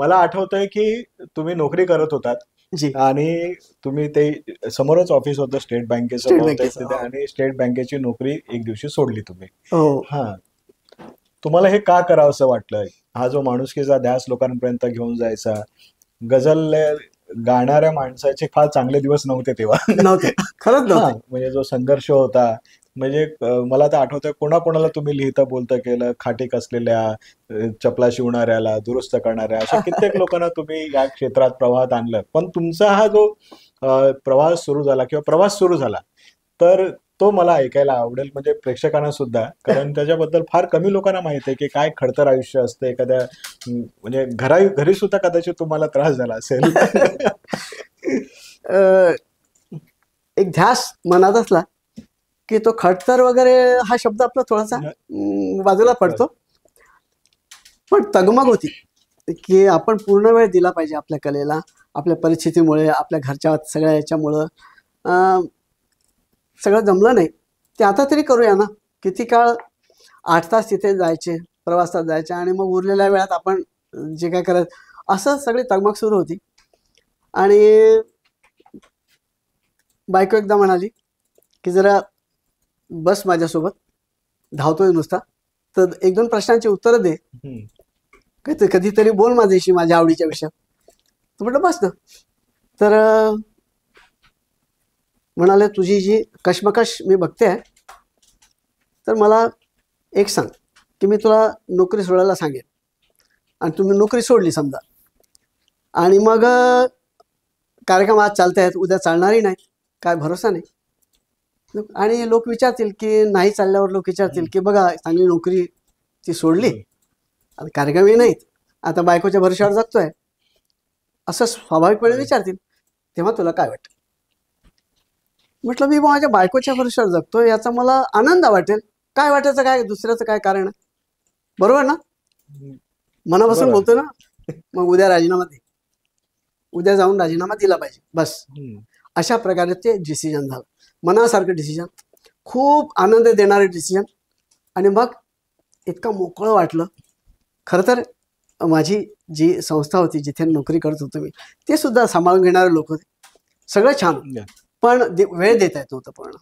मला आठवतंय की तुम्ही नोकरी करत होतात जी आणि तुम्ही ते समोरच ऑफिस होतं स्टेट बँकेचं स्टेट बहुतेक बँकेचं तिथे, आणि स्टेट बँकेची नोकरी एक दिवशी सोडली तुम्ही. हो. हा, तुम्हाला हे का करावंसं वाटलं? हा जो माणुसकीचा ध्यास लोकांपर्यंत घेऊन जायचा, गझल गाणाऱ्या माणसाचे फार चांगले दिवस नव्हते तेव्हा. नव्हते, खरंच हा, नव्हते. म्हणजे जो संघर्ष होता, म्हणजे मला तर आठवतंय कोणाकोणाला तुम्ही लिहिता बोलतं केलं, खाटी कसलेल्या, चपला शिवणाऱ्याला, दुरुस्त करणाऱ्या, अशा कित्येक लोकांना तुम्ही या क्षेत्रात प्रवाहात आणलं. पण तुमचा हा जो प्रवास सुरू झाला किंवा प्रवास सुरू झाला, तर तो मला ऐकायला आवडेल, म्हणजे प्रेक्षकांना सुद्धा, कारण त्याच्याबद्दल फार कमी लोकांना माहिती आहे की काय खडतर आयुष्य असतं एखाद्या, म्हणजे घरी सुद्धा कदाचित तुम्हाला त्रास झाला असेल. अ, एक ध्यास मनात असला की तो खडतर वगैरे हा शब्द आपला थोडासा बाजूला पडतो. पण तगमग होती की आपण पूर्ण वेळ दिला पाहिजे आपल्या कलेला. आपल्या परिस्थितीमुळे, आपल्या घरच्या सगळ्या याच्यामुळं सगळं जमलं नाही. ते आता तरी करूया ना. किती काळ 8 तास तिथे जायचे, प्रवासात जायचे, आणि मग उरलेल्या वेळात आपण जे काय करत, असं सगळी तगमग सुरू होती. आणि बायको एकदा म्हणाली की जरा बस माझ्यासोबत, धावतोय नुसता, तर 1-2 प्रश्नांची उत्तरं दे, कधीतरी बोल माझ्याशी माझ्या आवडीच्या विषयात. तर म्हटलं बस ना. तर म्हणाले तुझी जी कश्मकश मी बघते आहे, तर मला एक सांग की मी तुला नोकरी सोडायला सांगेन, आणि तुम्ही नोकरी सोडली समजा, आणि मग कार्यक्रम आज चालत आहेत, उद्या चालणारही नाही, काय भरोसा नाही. आणि लोक विचारतील की नाही चालल्यावर लोक विचारतील की बघा चांगली नोकरी ती सोडली, आता कार्यक्रमही नाहीत, आता बायकोच्या भरोश्यावर जगतोय, असं स्वाभाविकपणे विचारतील. तेव्हा तुला काय वाटतं? म्हटलं मी माझ्या बायकोच्या भरोश्यावर जगतोय याचा मला आनंद वाटेल, काय वाटायचं, काय दुसऱ्याचं काय कारण आहे? बरोबर ना? मनापासून बोलतो ना. मग उद्या राजीनामा दे, उद्या जाऊन राजीनामा दिला पाहिजे, बस. अशा प्रकारे ते डिसिजन झालं, मनासारखं डिसिजन, खूप आनंद देणारे डिसिजन. आणि मग इतकं मोकळं वाटलं. खरं तर माझी जी संस्था होती जिथे नोकरी करत होतो मी, ते सुद्धा सांभाळून घेणारे लोक होते, सगळं छान, पण वेळ देता येत नव्हतं पूर्ण.